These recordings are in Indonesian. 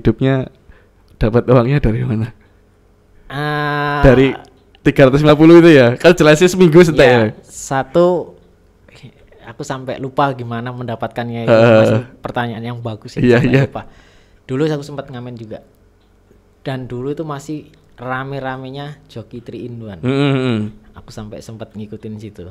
hidupnya dapat uangnya dari mana? Ah, Dari 350 itu ya. Kan jelasnya seminggu ya, ya. satu aku sampai lupa gimana mendapatkannya itu. Masih pertanyaan yang bagus ini Iya, sampai iya. lupa. Dulu aku sempat ngamen juga. Dan dulu itu masih rame-ramenya joki 3 in 1. Aku sampai sempat ngikutin situ.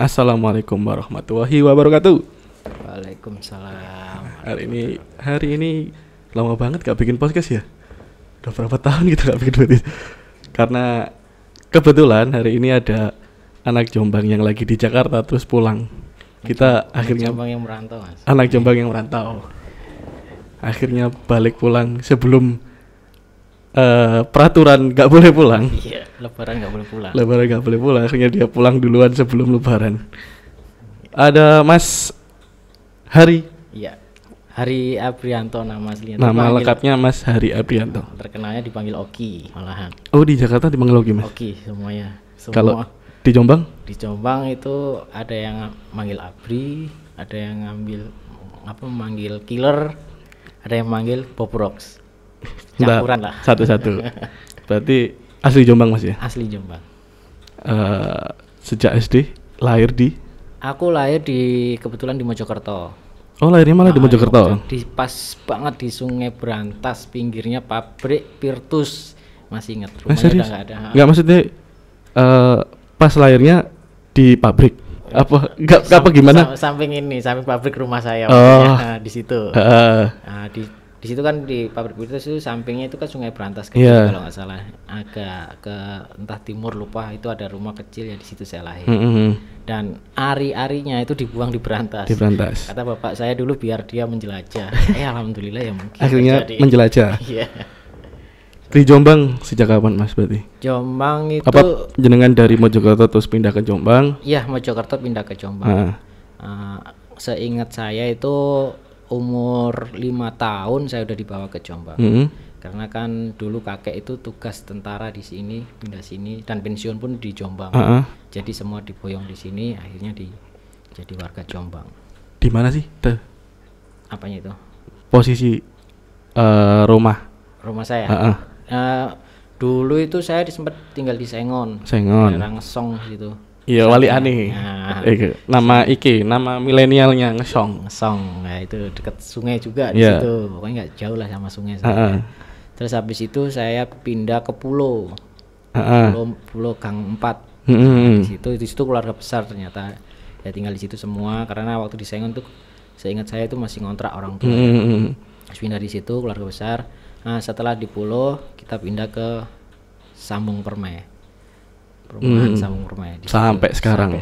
Assalamualaikum warahmatullahi wabarakatuh. Waalaikumsalam. Hari ini lama banget gak bikin podcast ya. Udah berapa tahun kita gak bikin podcast. Karena kebetulan hari ini ada anak Jombang yang lagi di Jakarta terus pulang. Kita akhirnya Jombang yang merantau, Mas. anak Jombang yang merantau. Akhirnya balik pulang sebelum peraturan gak boleh pulang. Iya, lebaran nggak boleh pulang. Lebaran gak boleh pulang, akhirnya dia pulang duluan sebelum lebaran. Ada Mas Hari. Iya. Hari Abrianto nama aslinya. Nama lengkapnya Mas Hari Abrianto. Terkenalnya dipanggil Oki malahan. Oh, di Jakarta dipanggil Oki, Mas. Oki semuanya. Kalau di Jombang? Di Jombang itu ada yang manggil Abri, ada yang manggil Killer, ada yang manggil Bob Rocks. Campuran lah. Satu-satu. Berarti asli Jombang, Mas ya? Asli Jombang. Sejak SD lahir di? Aku lahir kebetulan di Mojokerto. Oh, lahirnya malah di Mojokerto. Di pas banget di Sungai Berantas, pinggirnya pabrik Virtus. Masih ingat rumahnya udah nggak ada. Nggak, maksudnya pas lahirnya di pabrik. Apa gimana? Samping pabrik rumah saya. Di situ. Di situ kan di pabrik Virtus itu sampingnya itu kan Sungai Berantas kecil, kalau nggak salah. Agak ke entah timur lupa, itu ada rumah kecil ya, di situ saya lahir. Dan ari-arinya itu dibuang di Berantas. Di Berantas. Kata bapak saya dulu biar dia menjelajah. Alhamdulillah ya mungkin. Akhirnya menjelajah. Iya. Di Jombang sejak kapan, Mas, berarti? Jombang itu apa jenengan dari Mojokerto terus pindah ke Jombang? Iya, Mojokerto pindah ke Jombang. Seingat saya itu umur 5 tahun saya udah dibawa ke Jombang. Karena kan dulu kakek itu tugas tentara di sini, pindah sini, dan pensiun pun di Jombang. Jadi semua diboyong di sini, akhirnya jadi warga Jombang. Di mana sih? Apanya itu? Posisi rumah saya. Dulu itu saya sempat tinggal di Sengon. Daerah Ngesong gitu. Iya, Wali Ani. Nama milenialnya Ngesong. Nah itu dekat sungai juga di situ. Pokoknya nggak jauh lah sama sungai. Terus habis itu saya pindah ke Pulau Gang 4. Di situ keluarga besar ternyata. Ya tinggal di situ semua karena waktu di Sengon tuh seingat saya itu masih ngontrak orang tua. Pindah di situ keluarga besar. Nah, setelah di Pulau kita pindah ke Sambung Permai. Perumahan Sambung Permai sampai sekarang.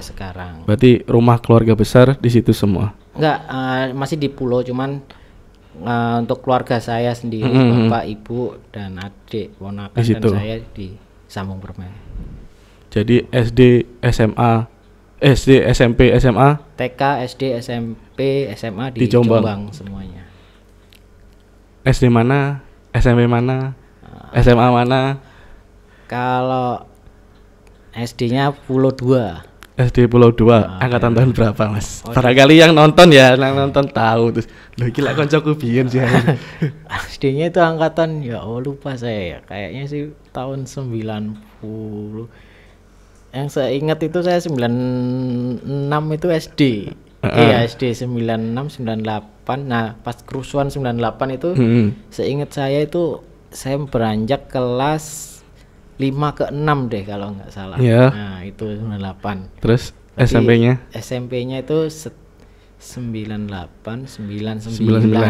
Berarti rumah keluarga besar di situ semua? Enggak, masih di Pulau, cuman untuk keluarga saya sendiri, bapak, ibu, dan adik, ponakan dan saya di Sambung Permai. Jadi SD, SMP, SMA, TK, SD, SMP, SMA di Jombang semuanya. SD mana? SMP mana? SMA mana? Kalau SD-nya Pulau 2. SD Pulau 2. Angkatan tahun berapa, Mas? Barangkali yang nonton tahu terus. Loh, gila koncoku biyen sih. SD-nya itu angkatan lupa saya ya. Kayaknya sih tahun 90. Yang saya ingat itu saya 96 itu SD. Iya, SD 96 98. Nah, pas kerusuhan 98 itu seingat saya itu saya beranjak kelas 5 ke 6 deh kalau nggak salah. Nah, itu 98. Terus SMP-nya? SMP-nya itu 99.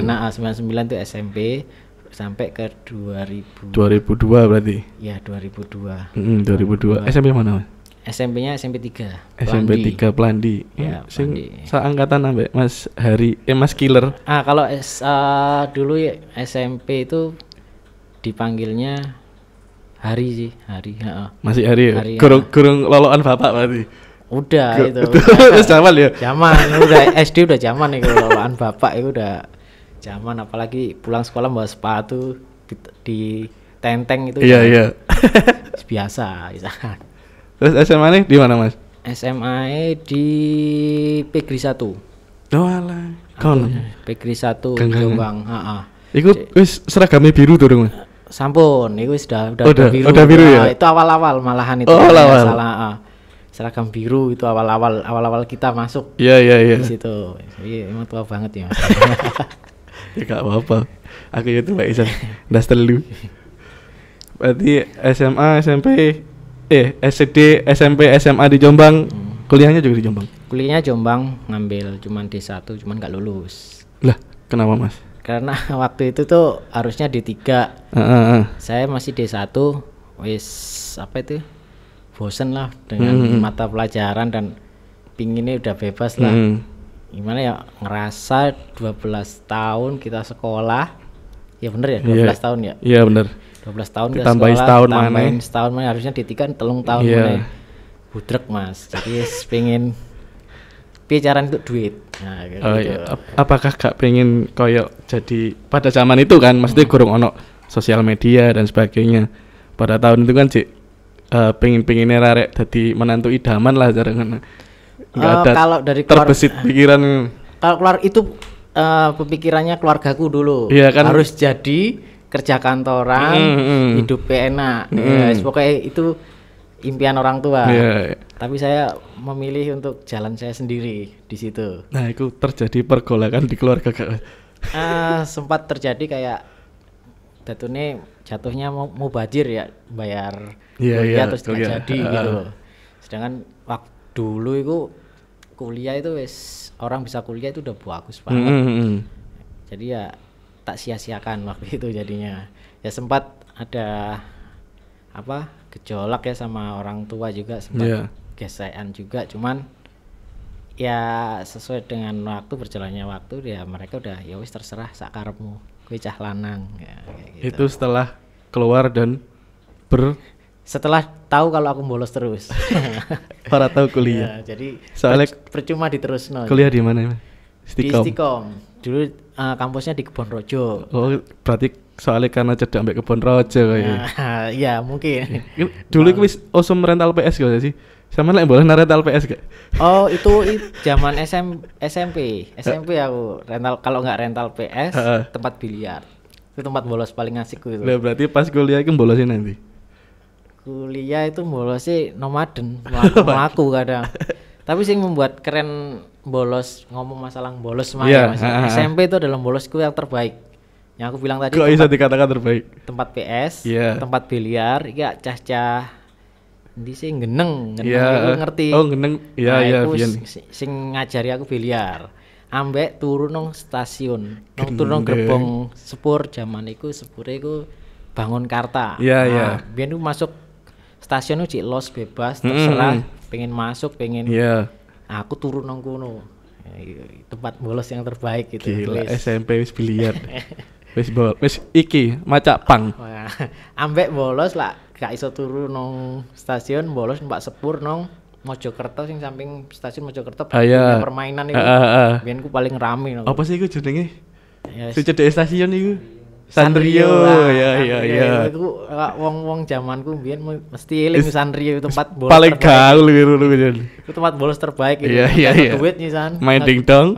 Nah, 99 itu SMP sampai ke 2000. 2002 berarti? Iya, 2002. 2002. SMP mana, Mas? SMP-nya SMP 3. SMP 3 Plandi. Ya, Plandi. Seangkatan ambek Mas Hari, Mas Killer. Kalau dulu ya SMP itu dipanggilnya Hari sih, Hari. Masih Hari ya? Kurung lolokan bapak berarti? Udah itu. Terus zaman ya? Zaman, udah SD udah zaman nih kalau lolokan bapak itu udah zaman, apalagi pulang sekolah bawa sepatu di Tenteng itu. Iya, iya. Biasa. Terus SMA-nya di mana, Mas? SMA di Pegri 1. Oh alah. Kon. Pegri 1 Jombang, heeh. Iku wis seragamnya biru durung, Mas? Sampun, itu udah biru. Udah biru ya? Itu awal-awal malahan itu. Oh, awal. Salah, seragam biru itu awal-awal kita masuk. Iya. Di situ. Iya, emang tua banget ya. Ya gak apa-apa. Aku itu Pak Isan. Ndas telu. Berarti SMA, SMP, SD, SMP, SMA di Jombang. Kuliahnya juga di Jombang. Kuliahnya Jombang, ngambil cuman D1, cuman gak lulus. Lah, kenapa, Mas? Karena waktu itu tuh harusnya D3. Saya masih D1, wis apa itu? Bosen lah dengan mata pelajaran dan pinginnya udah bebas lah. Gimana ya, ngerasa 12 tahun kita sekolah. Ya bener ya, 12 tahun ya? Iya bener. 12 tahun kita tambahin sekolah, setahun mana harusnya D3 telung tahun mana. Budrek, Mas. Jadi pengen bicaraan untuk duit. Nah, gitu. Iya. Apakah gak pengen koyok jadi pada zaman itu kan, maksudnya kurang ono sosial media dan sebagainya. Pada tahun itu kan pengen-pengennya rarek jadi menantu idaman lah jarangan. Enggak ada kalau dari terbesit pikiran. Kalau keluar itu pemikirannya keluargaku dulu. Iya kan? Harus jadi kerja kantoran, hidup enak. Ya, pokoknya itu impian orang tua. Tapi saya memilih untuk jalan saya sendiri di situ. Nah, itu terjadi pergolakan di keluarga gak? Sempat terjadi kayak jatuhnya mau bajir ya, bayar kuliah terus tidak jadi gitu. Sedangkan waktu dulu itu kuliah itu orang bisa kuliah itu udah bagus banget. Jadi ya tak sia-siakan waktu itu jadinya. Ya sempat ada gejolak ya sama orang tua juga, sempat gesekan juga, cuman ya sesuai dengan berjalannya waktu ya mereka udah ya wis terserah sakarepmu, kowe cah lanang ya, kayak gitu. Itu setelah keluar dan setelah tahu kalau aku bolos terus. Para tahu kuliah. Ya, jadi soalnya percuma diterusno. Kuliah di mana, Mas? Di Istiqom. Dulu kampusnya di Kebonrojo. Oh, berarti soalnya karena cedak ambek Kebonrojo kayaknya. Iya, mungkin. Dulu iku wis osum rental PS gak sih? Sama lek boleh rental PS gak? Oh, itu zaman SMP aku rental, kalau nggak rental PS, tempat biliar. Itu tempat bolos paling asik itu. Lah berarti pas kuliah iku bolosin nanti. Kuliah itu bolosnya nomaden, melaku kadang. Tapi sing membuat keren bolos, ngomong masalah bolos mah ya, SMP itu adalah bolosku yang terbaik. Yang aku bilang tadi. Kok bisa dikatakan terbaik? Tempat PS, tempat biliar, iya cah-cah di sing geneng aku ngerti. Oh, geneng. Iya, sing ngajari aku biliar. Ambek turun nang stasiun, turun nang gerbong sepur, zaman iku sepure iku Bangun Karta. Iya. Biyen ku masuk stasiun uji los bebas, terserah pengen masuk, pengen. Aku turun nang kono. Tempat bolos yang terbaik gitu. Gila, SMP wis biliar. wis iki macak pang. Ambek bolos lah gak iso turu nang stasiun, bolos numpak sepur nang Mojokerto sing samping stasiun Mojokerto. Permainan itu. Biyen ku paling rame nang. Apa sih iku jenenge? Sing cedek stasiun iku. Sanrio. Ya. Iku wong-wong zamanku biyen mesti eling Sanrio, tempat bolos paling gaul gitu. Itu tempat bolos terbaik gitu. Iya. Duit nih San. Main dingdong.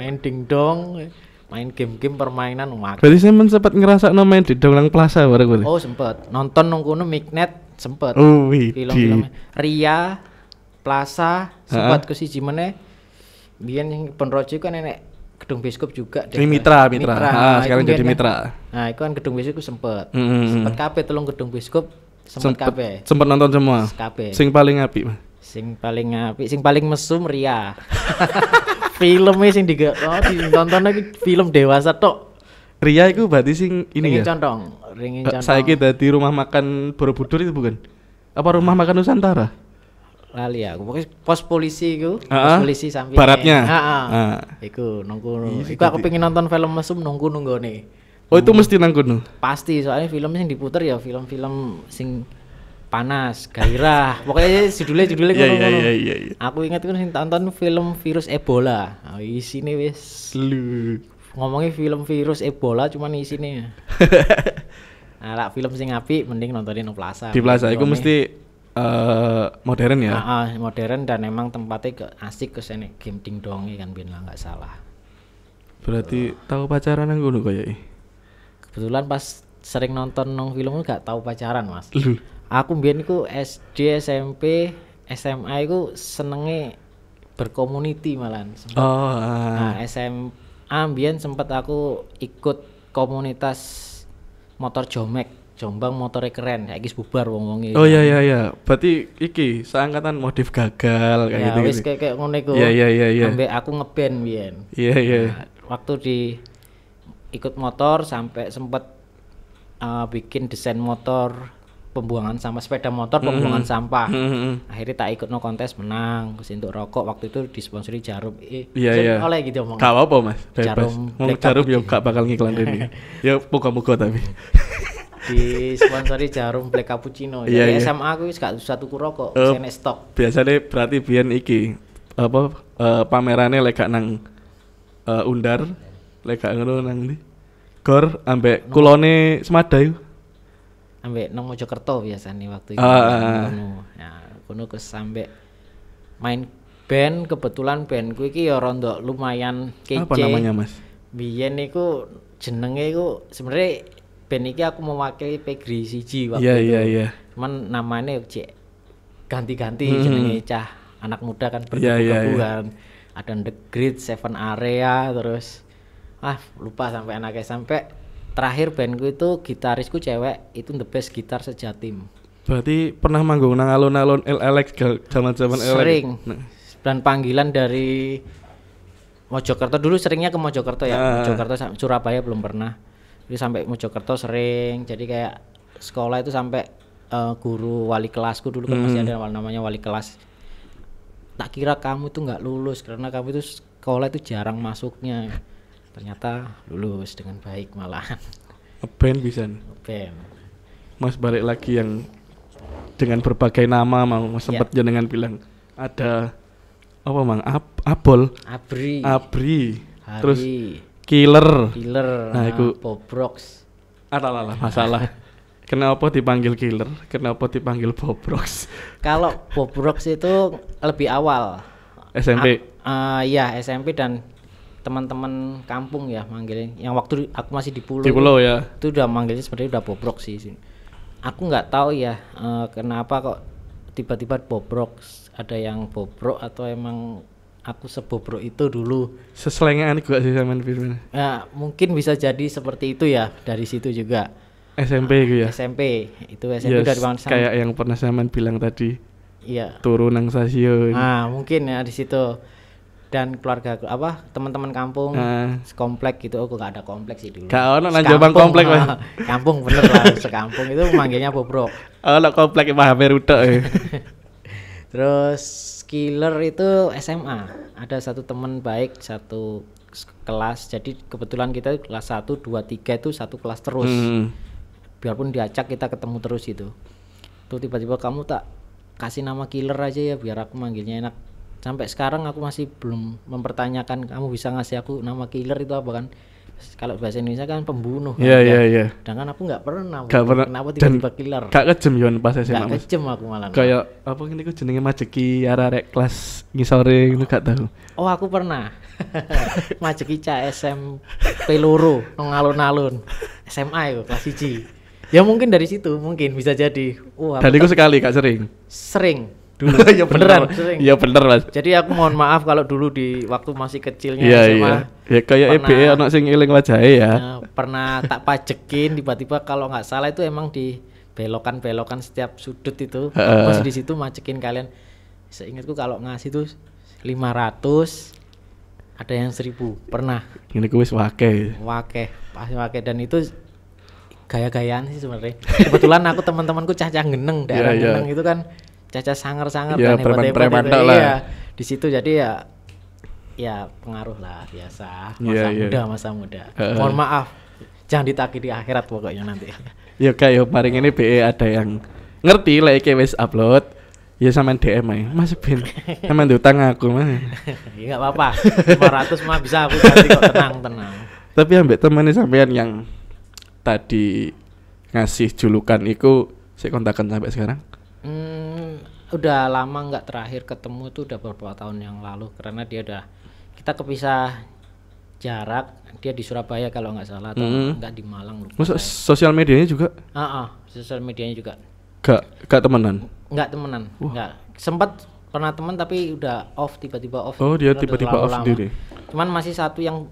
Main game-game permainan makan. Berarti saya sempat ngerasa main di Donglang Plaza bareng. Oh, sempet. Nonton nang kono Mignet sempet. Oh, film-film Ria Plaza sempat ke siji meneh. Biyen yang Ponorogo kan enek gedung bioskop juga. Ini Mitra. Sekarang jadi Mitra. Nah, itu kan gedung bioskop sempet. Sempet kabeh telung gedung bioskop sempet kabeh. Sempet nonton semua. Kabeh. Sing paling apik, Mas. Sing paling mesum Ria. Filmnya sing ditonton lagi film dewasa tok. Ria itu berarti sing ini Ringin Condong. Saiki dadi rumah makan Borobudur itu bukan? Apa rumah makan Nusantara? Lali aku. Pokoknya pos polisi iku, pos polisi samping. Baratnya. Iku nang kono. Iku aku pengen nonton film mesum nang kono nggone. Oh, itu mesti nang kono. Pasti, soalnya filmnya yang diputer ya film-film sing panas, gairah. Pokoknya judulnya ngono. Iya. Aku ingat kan sing tonton film virus Ebola. Nah, isine wis ngomongin film virus Ebola cuman isine. Nah, lak film sing apik mending nontonin nang Plaza. Di Plaza iku mesti modern ya. Modern dan emang tempatnya ke asik ke sini game dingdongi kan biyen lah enggak salah. Berarti tahu pacaran nang ngono koyo Kebetulan pas sering nonton nang film enggak tahu pacaran, Mas. Aku biyen iku SD, SMP, SMA iku senenge berkomuniti malahan. Nah, SMA biyen sempat aku ikut komunitas motor Jomek. Jombang motornya keren, kayak bubar wong-wonge. Oh iya. Berarti iki seangkatan modif gagal kayak gitu. Ya wis kayak ngono iku. Iya. Ambek aku ngeband biyen. Iya. Nah, waktu di ikut motor sampai sempet bikin desain motor pembuangan sampah, sepeda motor pembuangan sampah. Akhirnya tak ikut no kontes, menang. Terus untuk rokok waktu itu disponsori Jarum. Iya. Oleh gitu omong. Gak apa-apa Mas. Jarum yo gak bakal ngiklan ini. Ya moga-moga tapi. Disponsori Jarum Black Cappuccino. Jadi SMA aku wis gak usah tuku rokok, wis enek stok. Biasane berarti biyen iki pamerane lek gak nang Undar, lek gak ngono nang ndi? Gor ambek kulone Semada iku. Ambek nang Mojokerto biasane waktu itu. Ngono. Ya, kono ke sampe main band, kebetulan bandku iki ya rondo lumayan kece. Apa namanya, Mas? Biyen niku jenenge iku sebenarnya band iki aku mewakili Pegri siji waktu itu. Iya. Cuman namanya cek ganti-ganti jenenge cah anak muda kan bergabung kan. Ada The Great, Seven Area, terus lupa sampai anaknya sampai terakhir bandku itu gitarisku cewek itu the best gitar sejatim. Berarti pernah manggung nang alun-alun LX zaman-zaman LX. Sering. Dan panggilan dari Mojokerto dulu seringnya ke Mojokerto ya. Mojokerto Surabaya belum pernah. Jadi sampai Mojokerto sering, jadi kayak sekolah itu sampai guru wali kelasku dulu kan masih ada namanya wali kelas. Tak kira kamu itu nggak lulus karena kamu itu sekolah itu jarang masuknya. Ternyata lulus dengan baik malahan. Ngeband bisa. Ngeband. Mas balik lagi yang dengan berbagai nama mau sempat jenengan bilang ada apa Mang? Abol. Abri. Hari. Terus Killer. Nah, itu Bobrox. Alah masalah. Kenapa dipanggil Killer? Kenapa dipanggil Bobrox? Kalau Bobrox itu lebih awal. SMP. Iya, SMP dan teman-teman kampung ya manggilnya. Yang waktu aku masih di Pulau. Di Pulau ya. Itu udah manggilnya sebenarnya udah Bobrox sih. Aku nggak tahu ya kenapa kok tiba-tiba Bobrox. Ada yang Bobrok atau emang aku sebobrok itu dulu. Seselengean juga sih sama filmnya. Ya, mungkin bisa jadi seperti itu ya dari situ juga. SMP gitu ya. SMP itu SMP dari bangsa. Kayak yang pernah Saman bilang tadi. Iya. Turun nang stasiun. Mungkin ya di situ. Dan keluarga teman-teman kampung sekomplek gitu. Aku gak ada kompleks sih dulu. Gak ono nang Jombang komplek Mas. Kampung bener lah, sekampung itu manggilnya Bobrok. Ono komplek Pak Hamer utek. Terus Killer itu SMA. Ada satu teman baik, satu kelas. Jadi kebetulan kita kelas 1, 2, 3 itu satu kelas terus. Biarpun diacak kita ketemu terus itu. Tuh tiba-tiba kamu tak kasih nama Killer aja ya biar aku manggilnya enak. Sampai sekarang aku masih belum mempertanyakan kamu bisa ngasih aku nama Killer itu apa kan. Kalau bahasa Indonesia kan pembunuh. Iya. Sedangkan aku nggak pernah. Kenapa tiba-tiba Killer? Gak kejem yon pas SMA. Gak kejem aku malah. Kayak apa ini ku jenenge Majeki arek kelas ngisore itu gak tahu. Oh aku pernah. Majeki ca SMP loro nang alun-alun. SMA itu kelas 1. Ya mungkin dari situ mungkin bisa jadi. Dan itu sekali gak sering. Sering. Dulu ya beneran sering. Iya bener Mas. Jadi aku mohon maaf kalau dulu di waktu masih kecilnya SMA. Iya. Ya kayak EBE ono sing eling wajahe ya. Pernah tak pajekin tiba-tiba kalau nggak salah itu emang di belokan setiap sudut itu. Pas di situ majekin kalian. Seingatku kalau ngasih tuh 500 ada yang 1000 pernah. Ini ku wis wake dan itu gaya-gayaan sih sebenarnya. Kebetulan aku teman-temanku cacah geneng daerah geneng itu kan caca sangar-sangar ya, dan hebat-hebat lah. Iya, di situ jadi ya pengaruh lah biasa masa muda. Mohon maaf, jangan ditagih di akhirat pokoknya nanti. Ya kayak kemarin ini BE ada yang ngerti lah iki wis upload. Ya sampean DM ae. Mas Ben, sampean utang aku mah. Ya enggak apa-apa. 500 mah bisa aku ganti kok, tenang. Tapi ambek temennya sampean yang tadi ngasih julukan iku sik kontakan sampai sekarang? Udah lama nggak terakhir ketemu tuh, udah beberapa tahun yang lalu, karena kita kepisah jarak, dia di Surabaya kalau nggak salah atau nggak di Malang lupa. Sosial medianya juga? Sosial medianya juga. Gak temenan? Nggak temenan. Nggak. Sempat pernah teman tapi udah tiba-tiba off. Oh, dia tiba-tiba off sendiri. Cuman masih satu yang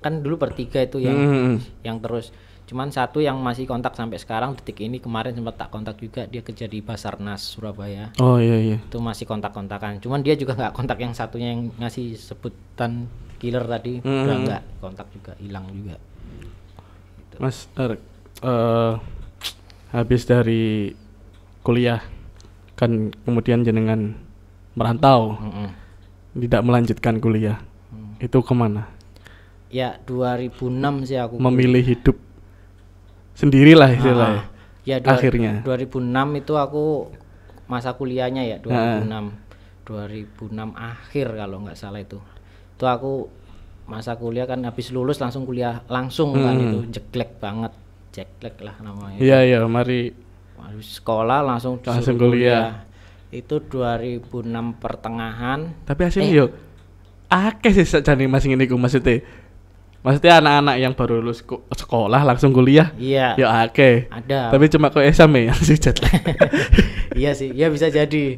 kan dulu bertiga itu yang terus. Cuman satu yang masih kontak sampai sekarang detik ini, kemarin sempat tak kontak juga, dia kerja di Basarnas Surabaya. Oh iya. Itu masih kontak-kontakan. Cuman dia juga nggak kontak yang satunya yang ngasih sebutan killer tadi, udah nggak kontak juga, hilang juga. Gitu. Mas, habis dari kuliah kan kemudian jenengan merantau, tidak melanjutkan kuliah, itu kemana? Ya 2006 sih aku memilih hidup sendirilah istilahnya. Ya akhirnya 2006 itu aku masa kuliahnya ya 2006 akhir kalau nggak salah itu aku masa kuliah kan, habis lulus langsung kuliah langsung kan, itu jeglek lah namanya. Iya mari sekolah langsung kuliah. Itu 2006 pertengahan. Tapi hasilnya yo akeh sih sajane Mas ngene iku, maksudnya anak-anak yang baru lulus sekolah langsung kuliah. Iya. Ya akeh. Ada. Tapi cuma kok SMA yang sih jet. Iya sih, ya bisa jadi.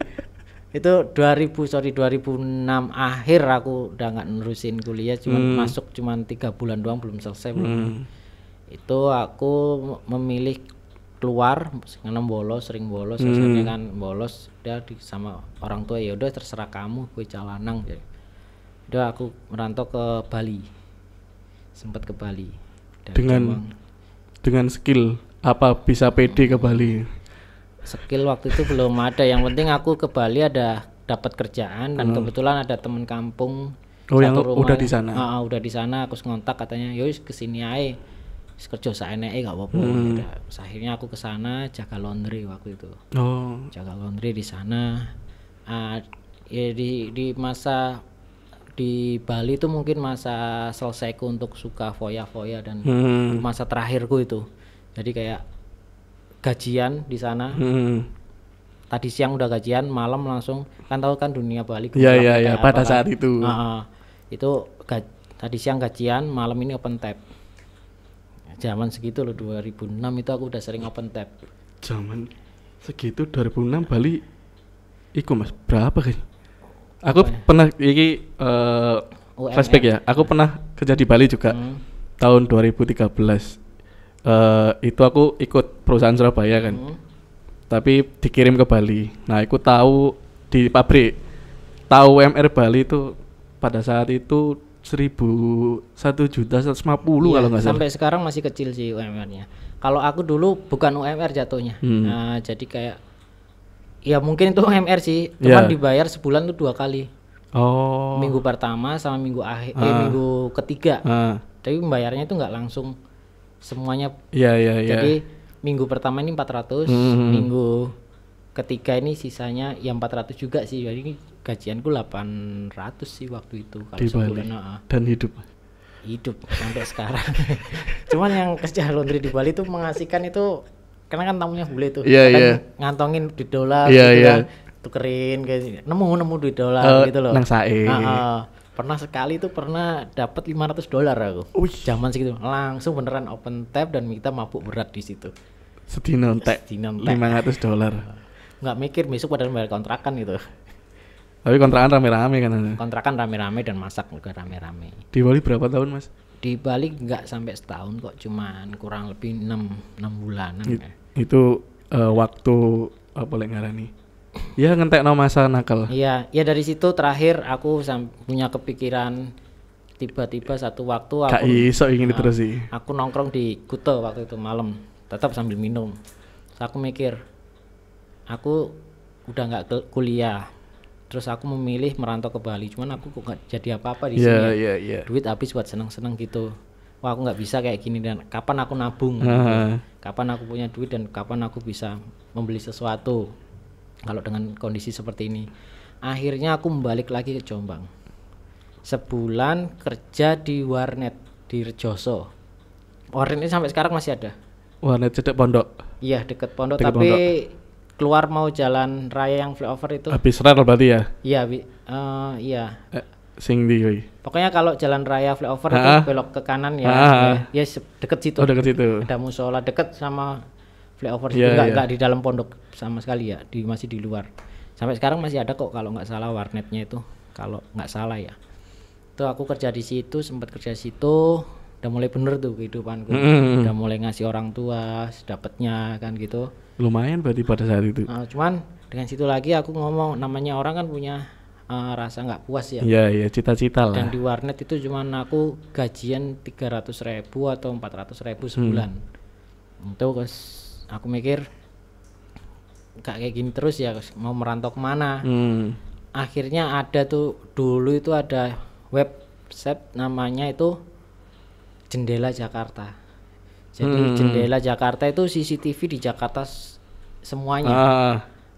Itu 2006 akhir aku udah nggak nerusin kuliah, cuman masuk cuman 3 bulan doang, belum selesai. Itu aku memilih keluar karena sering bolos, biasanya kan bolos, udah sama orang tua, ya udah terserah kamu, gue calanang. Udah aku merantau ke Bali. Sempat ke Bali dengan skill apa bisa pede ke Bali? Skill waktu itu belum ada, yang penting aku ke Bali ada dapat kerjaan dan kebetulan ada teman kampung yang udah di sana. Udah di sana, aku ngontak katanya yowis kesini aja kerja saeneke gak apa-apa. Akhirnya aku ke sana jaga laundry waktu itu. Jaga laundry di sana. Ya di masa di Bali itu mungkin masa selesaiku untuk suka foya-foya dan masa terakhirku itu. Jadi kayak gajian di sana. Tadi siang udah gajian, malam langsung, kan tahu kan dunia Bali. Iya pada saat itu. Itu tadi siang gajian, malam ini open tab. Zaman segitu loh, 2006 itu aku udah sering open tab. Zaman segitu 2006 Bali iku Mas berapa kan? Aku pernah flashback ya. Aku pernah kerja di Bali juga tahun 2013. Itu aku ikut perusahaan Surabaya kan. Tapi dikirim ke Bali. Nah, aku tahu di pabrik. Tahu UMR Bali itu pada saat itu 1.150.000 kalau nggak salah. Sampai sekarang masih kecil sih UMR-nya. Kalau aku dulu bukan UMR jatuhnya. Nah, jadi kayak ya mungkin itu UMR sih, cuman dibayar sebulan tuh 2 kali. Minggu pertama sama minggu minggu ketiga. Tapi membayarnya itu nggak langsung semuanya. Jadi minggu pertama ini 400, minggu ketiga ini sisanya ya 400 juga sih. Jadi gajianku 800 sih waktu itu kalau sebulan. Dan hidup sampai sekarang. Cuman yang kerja laundry di Bali itu mengasihkan itu, karena kan tamunya bule tuh, ngantongin di dolar gitu kan, tukerin kayak nemu di dolar gitu loh. Nang sae. Pernah sekali tuh dapat $500 aku. Zaman segitu langsung beneran open tab dan kita mabuk berat di situ. Sedino entek $500. Nggak mikir besok padahal bayar kontrakan gitu. Tapi kontrakan rame-rame kan? Kontrakan rame-rame dan masak juga rame-rame. Di Bali berapa tahun Mas? Di Bali nggak sampai setahun kok, cuman kurang lebih 6 bulanan. Itu waktu apa lek ngarani? Ya ngentekno masa nakal. Iya, ya dari situ terakhir aku punya kepikiran, tiba-tiba satu waktu aku iso ingin diterusi. Aku nongkrong di Kuta waktu itu malam, tetap sambil minum. Terus aku mikir, aku udah nggak kuliah. Terus aku memilih merantau ke Bali, cuman aku kok nggak jadi apa-apa di sini. Duit habis buat seneng-seneng gitu. Wah, aku nggak bisa kayak gini, dan kapan aku nabung? Kapan aku punya duit dan kapan aku bisa membeli sesuatu kalau dengan kondisi seperti ini? Akhirnya aku balik lagi ke Jombang. Sebulan kerja di warnet di Rejoso. Warnet ini sampai sekarang masih ada. Warnet cedek pondok. Iya, deket pondok, Deket tapi pondok. keluar mau jalan raya yang flyover itu. Habis rel berarti ya? Iya, iya. Sing di kuwi. Pokoknya kalau jalan raya flyover itu belok ke kanan ya, ya deket situ. Oh, deket situ. Ada musola deket sama flyover Iya, itu, iya. enggak di dalam pondok sama sekali ya, masih di luar. Sampai sekarang masih ada kok kalau nggak salah warnetnya itu, kalau nggak salah ya. Itu aku kerja di situ, sempat kerja di situ, udah mulai bener tuh kehidupanku. Udah mulai ngasih orang tua dapatnya kan gitu. Lumayan berarti pada saat itu. Cuman dengan situ lagi aku ngomong, namanya orang kan punya rasa nggak puas ya. Iya, iya, cita-cita lah. Dan di warnet itu cuman aku gajian 300.000 atau 400.000 sebulan. Itu aku mikir kayak gini terus ya, mau merantau kemana. Akhirnya ada tuh, dulu itu ada website namanya itu Jendela Jakarta. Jadi Jendela Jakarta itu CCTV di Jakarta semuanya.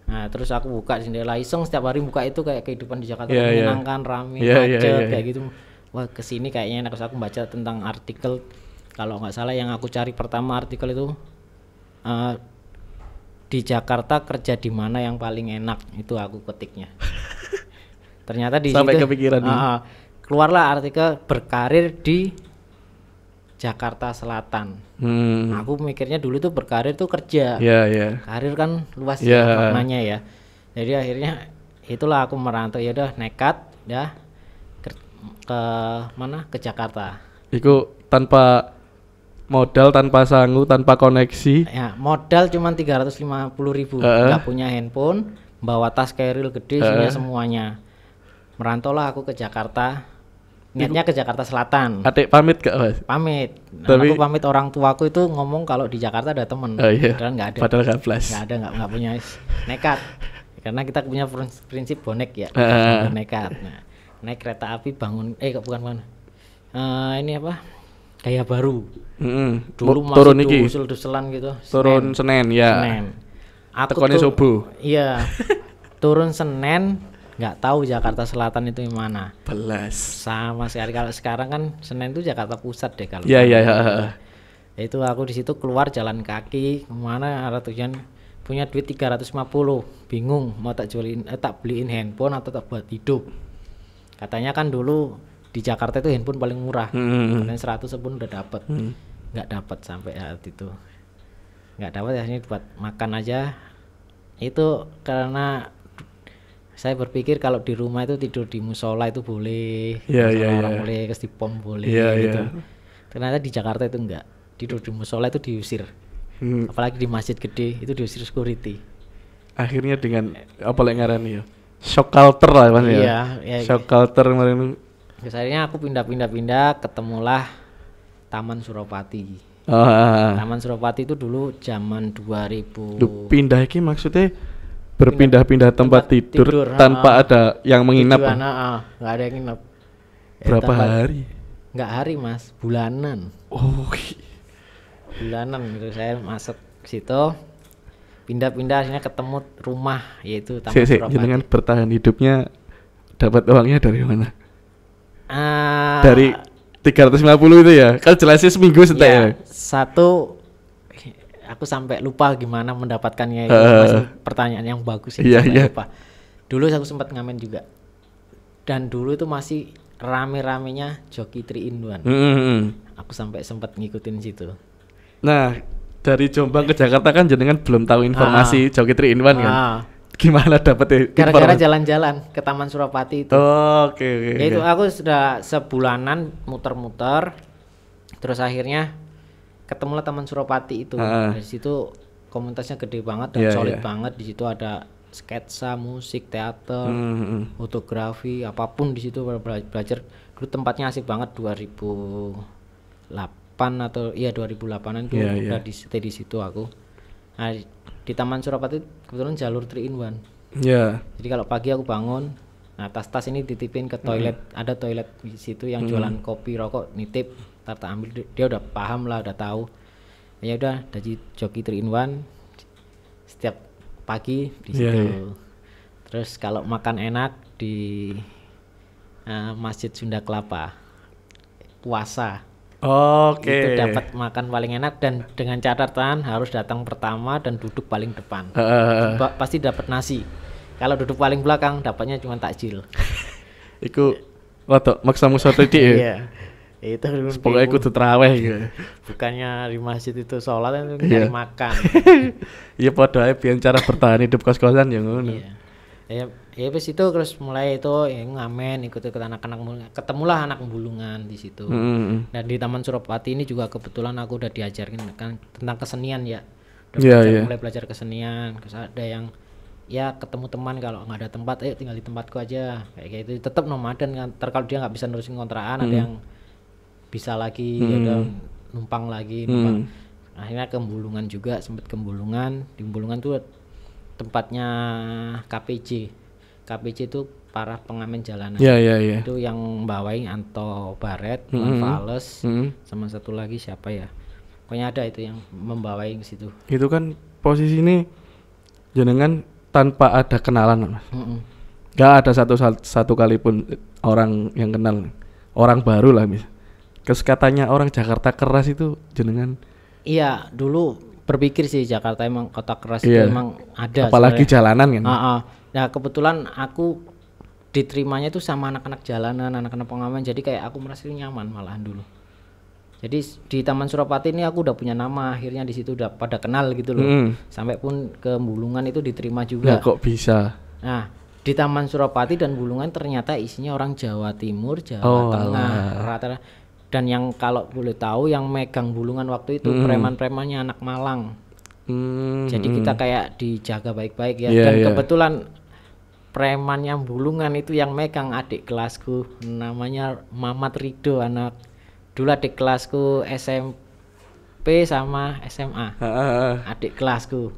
Nah terus aku buka jendela, iseng setiap hari buka itu, kayak kehidupan di Jakarta menyenangkan, rame, macet kayak gitu. Wah kesini kayaknya enak. Terus aku baca tentang artikel, kalau nggak salah yang aku cari pertama artikel itu di Jakarta kerja di mana yang paling enak, itu aku ketiknya. Ternyata di sampai situ kepikiran keluarlah artikel berkarir di Jakarta Selatan. Aku mikirnya dulu tuh berkarir tuh kerja. Karir kan luas ya maknanya ya. Jadi akhirnya itulah aku merantau, ya udah nekat ya ke mana, ke Jakarta. Iku tanpa modal, tanpa sanggu, tanpa koneksi. Ya, modal cuma 350.000. Enggak punya handphone, bawa tas keril gede isinya semuanya. Merantau lah aku ke Jakarta. Niatnya ke Jakarta Selatan. Adik pamit gak Mas? Pamit. Aku pamit, orang tuaku itu ngomong kalau di Jakarta ada temen. Padahal nggak ada. Padahal nggak flash. Nggak ada, nggak punya, nekat. Karena kita punya prinsip bonek ya. Nekat. Nah, naik kereta api bukan. Ini apa? Gaya baru. Dulu turun masih dusel-duselan gitu. Turun Senen ya. Senen. Aku tekone subuh. Iya. Turun Senen. Nggak tahu Jakarta Selatan itu yang mana. Belas. Sama sekali. Kalau sekarang kan Senen itu Jakarta Pusat deh kalau. Iya. Itu aku di situ keluar jalan kaki kemana, arah tujuan, punya duit 350, bingung mau tak beliin handphone atau tak buat hidup. Katanya kan dulu di Jakarta itu handphone paling murah. Katanya 100 pun udah dapat. Nggak dapat sampai saat itu. Nggak dapat, akhirnya buat makan aja. Itu karena saya berpikir kalau di rumah itu tidur di musola itu boleh, orang boleh, terus di pom boleh gitu. Ternyata di Jakarta itu enggak, tidur di musola itu diusir. Apalagi di masjid gede itu diusir security. Akhirnya dengan apa lagi ngarani ya? Shock culture lah Mas ya. Shock culture kemarin. Akhirnya aku pindah, ketemulah Taman Suropati. Taman Suropati itu dulu zaman 2000. Pindah iki maksudnya berpindah-pindah tempat tidur tanpa ada yang menginap. Nggak ada yang nginap. Berapa hari? Nggak hari Mas, bulanan. Bulanan gitu saya masuk ke situ, pindah-pindah, akhirnya ketemu rumah yaitu Taman Suropati. Dengan bertahan hidupnya dapat uangnya dari mana? Dari 350 itu ya? Kan jelasnya seminggu ya. Satu, aku sampai lupa gimana mendapatkannya itu. Masih pertanyaan yang bagus ya. Lupa. Dulu aku sempat ngamen juga. Dan dulu itu masih rame-ramenya joki 3 in 1. Aku sampai sempat ngikutin situ. Nah, dari Jombang ke Jakarta kan jenengan belum tahu informasi joki 3 in 1 kan? Gimana dapetnya? Gara-gara jalan-jalan ke Taman Suropati itu. Oke. Itu aku sudah sebulanan muter-muter. Terus akhirnya ketemulah Taman Suropati itu. Dari situ komunitasnya gede banget dan solid banget. Di situ ada sketsa, musik, teater, fotografi, apapun di situ belajar. Dulu tempatnya asik banget. 2008 atau 2008an itu udah stay di situ aku. Nah, di Taman Suropati kebetulan jalur 3 in 1. Jadi kalau pagi aku bangun, nah tas-tas ini dititipin ke toilet. Ada toilet di situ yang jualan kopi, rokok, nitip. Tak ambil, dia udah paham lah, udah tahu. Ya udah dari joki 3 in 1 setiap pagi di situ. Terus kalau makan enak di Masjid Sunda Kelapa, puasa Oke. Itu dapat makan paling enak dan dengan catatan harus datang pertama dan duduk paling depan. Pasti dapat nasi. Kalau duduk paling belakang dapatnya cuma takjil. Iku waduh maksa-maksa tadi ya. Iya. Itu pokoknya kudu traweh gitu. Bukannya di masjid itu sholat itu nyari makan. Iya padha ae biyen cara bertahan hidup kos-kosan ya ngono. Iya. Ya pas itu terus mulai itu ya ngamen ikut-ikut anak-anak, ketemulah anak Bulungan di situ. Dan di Taman Suropati ini juga kebetulan aku udah diajarin kan tentang kesenian ya. Mulai belajar kesenian, terus ada yang ya ketemu teman kalau nggak ada tempat tinggal di tempatku aja kayak gitu. Tetap nomaden kan, kalau dia nggak bisa nerusin kontrakan ada yang bisa lagi ada numpang lagi. Akhirnya ke Bulungan juga, sempat ke Bulungan. Di Bulungan tuh tempatnya KPJ itu para pengamen jalanan. Itu yang bawain Anto Baret, Fales, sama satu lagi siapa ya? Pokoknya ada itu yang membawain ke situ. Itu kan posisi ini jenengan tanpa ada kenalan, Mas. Gak ada satu kali pun orang yang kenal, orang baru lah mis. Terus katanya orang Jakarta keras itu jenengan. Iya, dulu berpikir sih Jakarta emang kota keras itu emang ada. Apalagi sebenarnya. Jalanan kan. Nah kebetulan aku diterimanya tuh sama anak-anak jalanan, anak-anak pengamen. Jadi kayak aku merasa nyaman malahan dulu. Jadi di Taman Suropati ini aku udah punya nama, akhirnya di situ udah pada kenal gitu loh. Sampai pun ke Bulungan itu diterima juga. Nah, kok bisa? Nah di Taman Suropati dan Bulungan ternyata isinya orang Jawa Timur, Jawa Tengah, rata-rata. Dan yang kalau boleh tahu yang megang Bulungan waktu itu preman-premannya anak Malang. Jadi kita kayak dijaga baik-baik ya. Dan kebetulan preman yang Bulungan itu yang megang adik kelasku, namanya Mamat Rido, dulu adik kelasku SMP sama SMA. Adik kelasku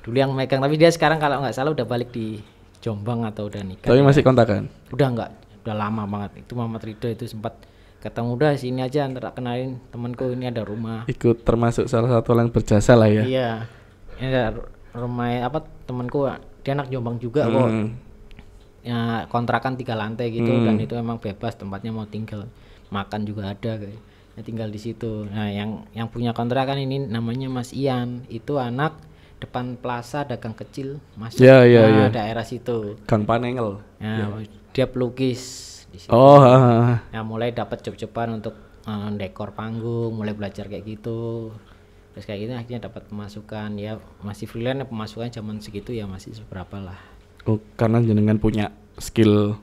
dulu yang megang, tapi dia sekarang kalau nggak salah udah balik di Jombang atau udah nikah. Tapi masih kontakan? Udah nggak, udah lama banget. Itu Mamat Rido itu sempat ketemu, udah sini aja ntar kenalin temanku, ini ada rumah. Ikut termasuk salah satu yang berjasa lah ya. Iya, ini ada rumah temanku, dia anak Jombang juga kok. Ya kontrakan 3 lantai gitu dan itu emang bebas tempatnya, mau tinggal makan juga ada kayak. Ya, tinggal di situ. Nah yang punya kontrakan ini namanya Mas Ian, itu anak depan plaza dagang kecil masuk daerah situ. Gang Panengel. Nah, dia pelukis. Ya mulai dapat job-joban untuk dekor panggung, mulai belajar kayak gitu. Terus kayak gitu akhirnya dapat pemasukan, ya masih freelance, pemasukan zaman segitu ya masih seberapa lah. Karena jenengan punya skill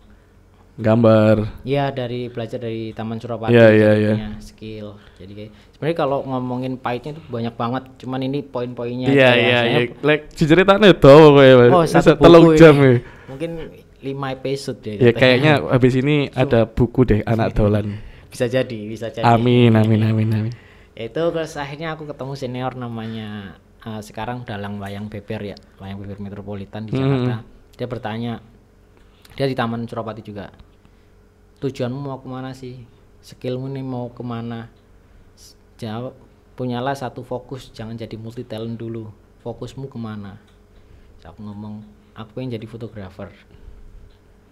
gambar. Iya, belajar dari Taman Suropati. Iya. Skill. Jadi sebenarnya kalau ngomongin pahitnya itu banyak banget, cuman ini poin-poinnya. Iya. Like ceritanya itu pokoknya. Satu buku jam ya. Mungkin 5 episode deh. Ya kayaknya habis ini ada buku deh Anak Dolan. Bisa jadi. Amin. Itu terus akhirnya aku ketemu senior namanya sekarang dalang Wayang Beber ya, Wayang Beber Metropolitan di Jakarta. Dia bertanya, dia di Taman Suropati juga, tujuanmu mau kemana sih, skillmu nih mau kemana? Jawab, punyalah satu fokus, jangan jadi multi talent dulu, fokusmu kemana? Aku ngomong, aku pengen jadi fotografer.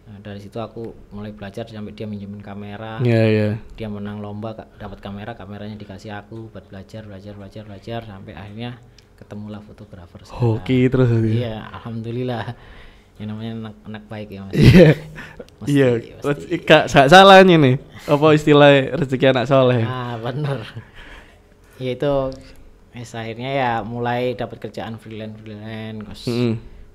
Nah, dari situ aku mulai belajar sampai dia minjemin kamera. Dia menang lomba, dapat kameranya dikasih aku buat belajar sampai akhirnya ketemulah fotografer. Hoki terus. Iya, alhamdulillah. Yang namanya anak baik ya Mas. Iya. Gak salahnya nih. Apa istilah rezeki anak soleh? Bener. Ya itu akhirnya ya mulai dapat kerjaan freelance.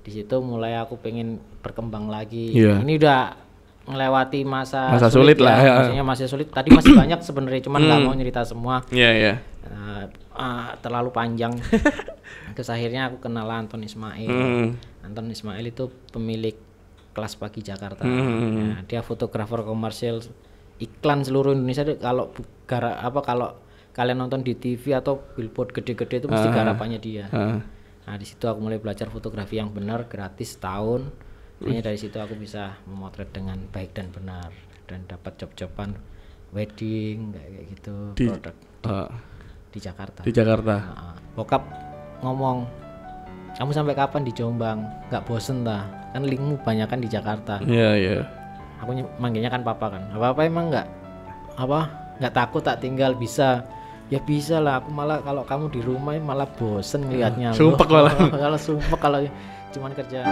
Di situ mulai aku pengen berkembang lagi. Ini udah melewati masa sulit lah ya. Maksudnya masih sulit. Tadi masih banyak sebenarnya, cuman nggak mau cerita semua. Iya. Terlalu panjang. Terus akhirnya aku kenal Anton Ismail. Anton Ismail itu pemilik Kelas Pagi Jakarta. Nah, dia fotografer komersial iklan seluruh Indonesia. Kalau kalian nonton di TV atau billboard gede-gede itu mesti garapannya dia. Nah di situ aku mulai belajar fotografi yang benar, gratis tahun. Hanya dari situ aku bisa memotret dengan baik dan benar dan dapat job-joban wedding kayak gitu, produk di Jakarta. Bokap ngomong, kamu sampai kapan di Jombang? Gak bosen dah? Kan linkmu banyak kan di Jakarta. Iya. Aku manggilnya kan papa kan. Apa emang nggak nggak takut tak tinggal, bisa. Ya bisa lah, aku malah kalau kamu di rumah malah bosen lihatnya. Sumpek malah. Kalau sumpek kalau cuman kerja.